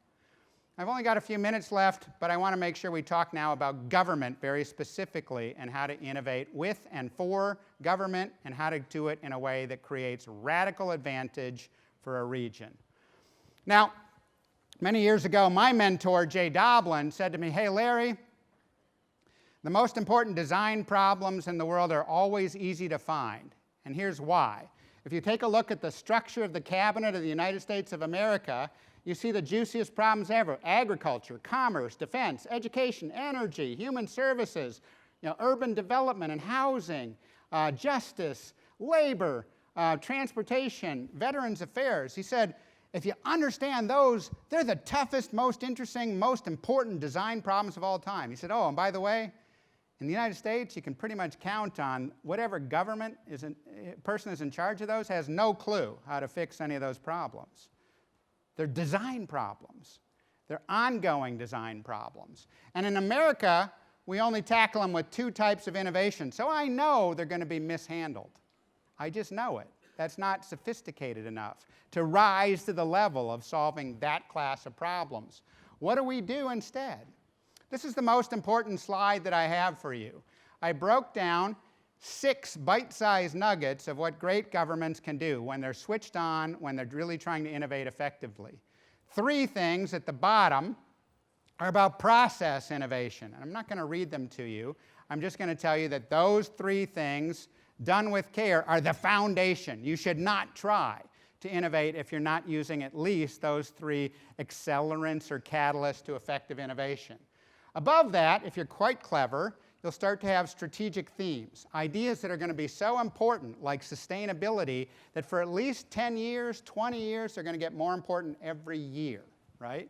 I've only got a few minutes left, but I want to make sure we talk now about government very specifically and how to innovate with and for government and how to do it in a way that creates radical advantage for a region. Now, many years ago, my mentor, Jay Doblin, said to me, "Hey, Larry, the most important design problems in the world are always easy to find, and here's why. If you take a look at the structure of the cabinet of the United States of America, you see the juiciest problems ever: agriculture, commerce, defense, education, energy, human services, urban development and housing, justice, labor, transportation, veterans affairs." He said, if you understand those, they're the toughest, most interesting, most important design problems of all time. He said, oh, and by the way, in the United States, you can pretty much count on whatever government person is in charge of those has no clue how to fix any of those problems. They're design problems. They're ongoing design problems. And in America, we only tackle them with 2 types of innovation. So I know they're going to be mishandled. I just know it. That's not sophisticated enough to rise to the level of solving that class of problems. What do we do instead? This is the most important slide that I have for you. I broke down 6 bite-sized nuggets of what great governments can do when they're switched on, when they're really trying to innovate effectively. 3 things at the bottom are about process innovation. And I'm not going to read them to you. I'm just going to tell you that those 3 things, done with care, are the foundation. You should not try to innovate if you're not using at least those 3 accelerants or catalysts to effective innovation. Above that, if you're quite clever, you'll start to have strategic themes, ideas that are going to be so important, like sustainability, that for at least 10 years, 20 years, they're going to get more important every year, right?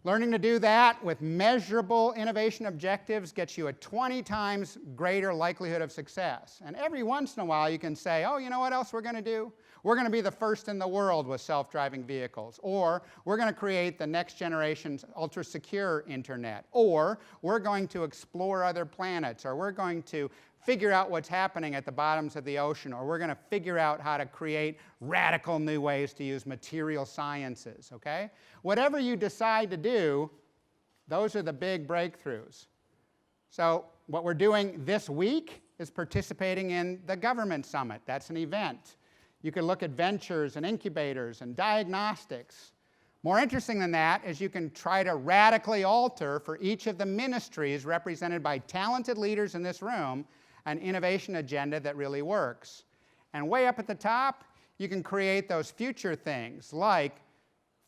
Learning to do that with measurable innovation objectives gets you a 20 times greater likelihood of success. And every once in a while, you can say, oh, you know what else we're going to do? We're going to be the first in the world with self-driving vehicles. Or we're going to create the next generation's ultra-secure internet. Or we're going to explore other planets. Or we're going to figure out what's happening at the bottoms of the ocean. Or we're going to figure out how to create radical new ways to use material sciences, okay? Whatever you decide to do, those are the big breakthroughs. So what we're doing this week is participating in the Government Summit. That's an event. You can look at ventures and incubators and diagnostics. More interesting than that is you can try to radically alter for each of the ministries represented by talented leaders in this room an innovation agenda that really works. And way up at the top, you can create those future things like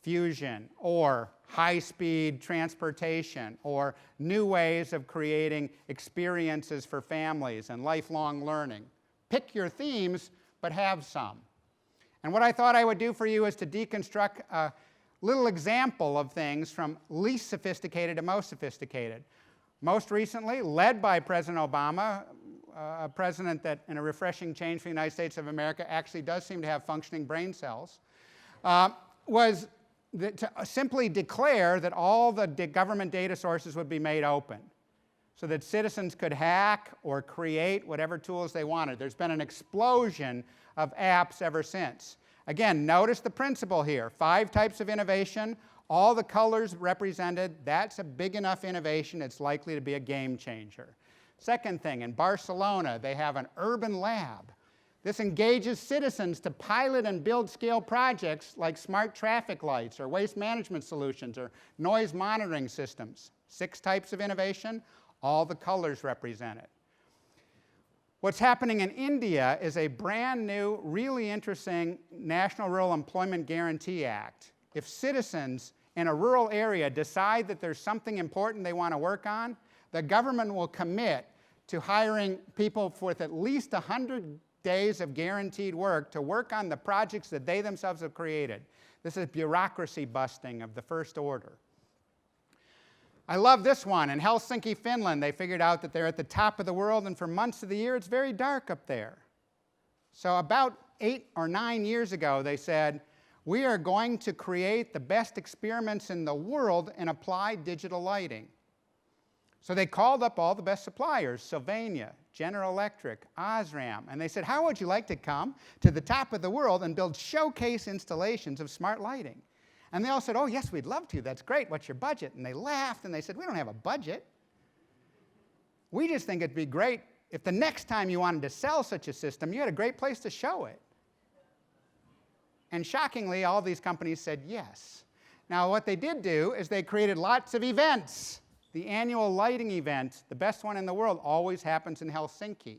fusion or high-speed transportation or new ways of creating experiences for families and lifelong learning. Pick your themes, but have some. And what I thought I would do for you is to deconstruct a little example of things from least sophisticated to most sophisticated. Most recently, led by President Obama, a president that, in a refreshing change for the United States of America, actually does seem to have functioning brain cells, was to simply declare that all the government data sources would be made open so that citizens could hack or create whatever tools they wanted. There's been an explosion of apps ever since. Again, notice the principle here. 5 types of innovation, all the colors represented. That's a big enough innovation. It's likely to be a game changer. Second thing, in Barcelona, they have an urban lab. This engages citizens to pilot and build scale projects like smart traffic lights or waste management solutions or noise monitoring systems. 6 types of innovation, all the colors represented. What's happening in India is a brand new, really interesting National Rural Employment Guarantee Act. If citizens in a rural area decide that there's something important they want to work on, the government will commit to hiring people with at least 100 days of guaranteed work to work on the projects that they themselves have created. This is bureaucracy busting of the first order. I love this one. In Helsinki, Finland, they figured out that they're at the top of the world, and for months of the year, it's very dark up there. So about 8 or 9 years ago, they said, we are going to create the best experiments in the world in applied digital lighting. So they called up all the best suppliers, Sylvania, General Electric, Osram, and they said, how would you like to come to the top of the world and build showcase installations of smart lighting? And they all said, oh, yes, we'd love to. That's great. What's your budget? And they laughed, and they said, we don't have a budget. We just think it'd be great if the next time you wanted to sell such a system, you had a great place to show it. And shockingly, all these companies said yes. Now, what they did do is they created lots of events. The annual lighting event, the best one in the world, always happens in Helsinki.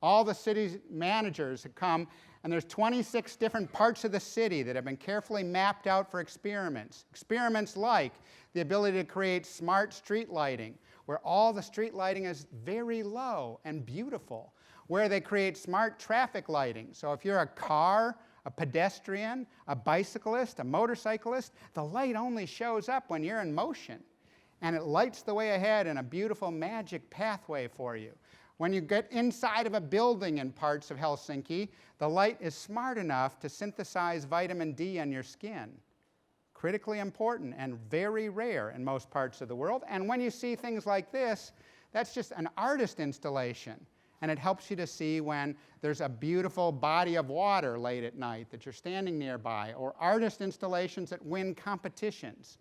All the city's managers have come, and there's 26 different parts of the city that have been carefully mapped out for experiments. Experiments like the ability to create smart street lighting, where all the street lighting is very low and beautiful, where they create smart traffic lighting. So if you're a car, a pedestrian, a bicyclist, a motorcyclist, the light only shows up when you're in motion, and it lights the way ahead in a beautiful magic pathway for you. When you get inside of a building in parts of Helsinki, the light is smart enough to synthesize vitamin D on your skin. Critically important and very rare in most parts of the world. And when you see things like this, that's just an artist installation. And it helps you to see when there's a beautiful body of water late at night that you're standing nearby, or artist installations that win competitions.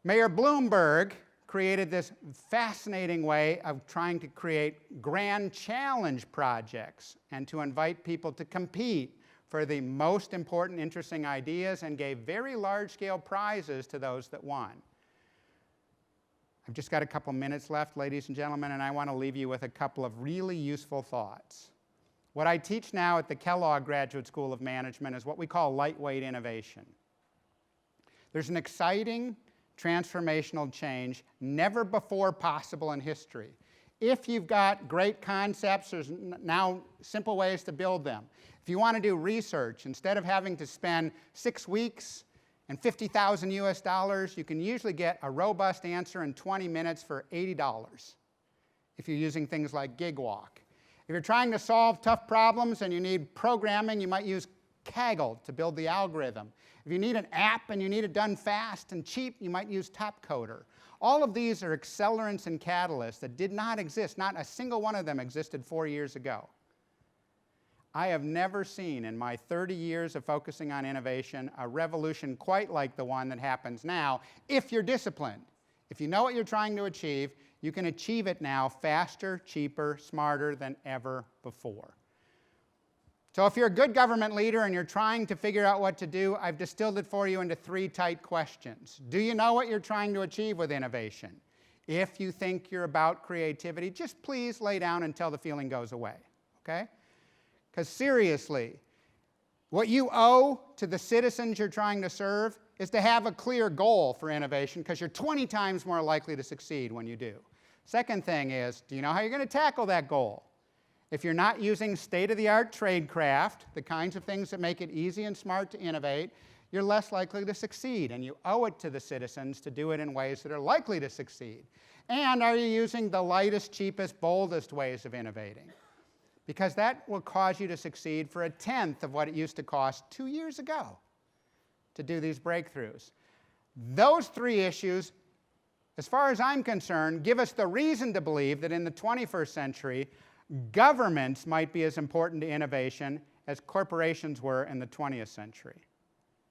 Mayor Bloomberg created this fascinating way of trying to create grand challenge projects and to invite people to compete for the most important, interesting ideas, and gave very large-scale prizes to those that won. I've just got a couple minutes left, ladies and gentlemen, and I want to leave you with a couple of really useful thoughts. What I teach now at the Kellogg Graduate School of Management is what we call lightweight innovation. There's an exciting, transformational change never before possible in history. If you've got great concepts, there's now simple ways to build them. If you want to do research, instead of having to spend 6 weeks and $50,000 US, you can usually get a robust answer in 20 minutes for $80 if you're using things like GigWalk. If you're trying to solve tough problems and you need programming, you might use Kaggle to build the algorithm. If you need an app and you need it done fast and cheap, you might use Topcoder. All of these are accelerants and catalysts that did not exist. Not a single one of them existed 4 years ago. I have never seen in my 30 years of focusing on innovation a revolution quite like the one that happens now, if you're disciplined. If you know what you're trying to achieve, you can achieve it now faster, cheaper, smarter than ever before. So if you're a good government leader and you're trying to figure out what to do, I've distilled it for you into 3 tight questions. Do you know what you're trying to achieve with innovation? If you think you're about creativity, just please lay down until the feeling goes away, okay? Because seriously, what you owe to the citizens you're trying to serve is to have a clear goal for innovation, because you're 20 times more likely to succeed when you do. Second thing is, do you know how you're going to tackle that goal? If you're not using state-of-the-art tradecraft, the kinds of things that make it easy and smart to innovate, you're less likely to succeed, and you owe it to the citizens to do it in ways that are likely to succeed. And are you using the lightest, cheapest, boldest ways of innovating? Because that will cause you to succeed for 1/10 of what it used to cost 2 years ago to do these breakthroughs. Those 3 issues, as far as I'm concerned, give us the reason to believe that in the 21st century, governments might be as important to innovation as corporations were in the 20th century.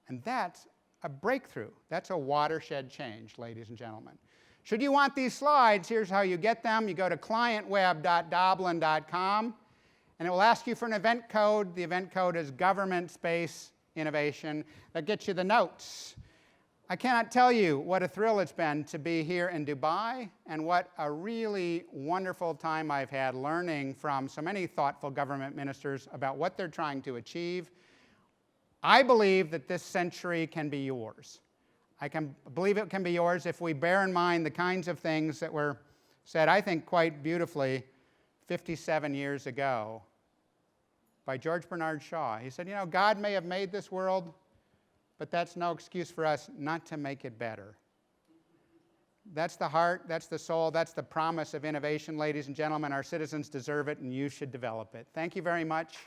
And that's a breakthrough. That's a watershed change, ladies and gentlemen. Should you want these slides, here's how you get them. You go to clientweb.doblin.com, and it will ask you for an event code. The event code is Government Space Innovation. That gets you the notes. I cannot tell you what a thrill it's been to be here in Dubai, and what a really wonderful time I've had learning from so many thoughtful government ministers about what they're trying to achieve. I believe that this century can be yours. I can believe it can be yours if we bear in mind the kinds of things that were said, I think, quite beautifully 57 years ago by George Bernard Shaw. He said, you know, God may have made this world, but that's no excuse for us not to make it better. That's the heart, that's the soul, that's the promise of innovation, ladies and gentlemen. Our citizens deserve it, and you should develop it. Thank you very much.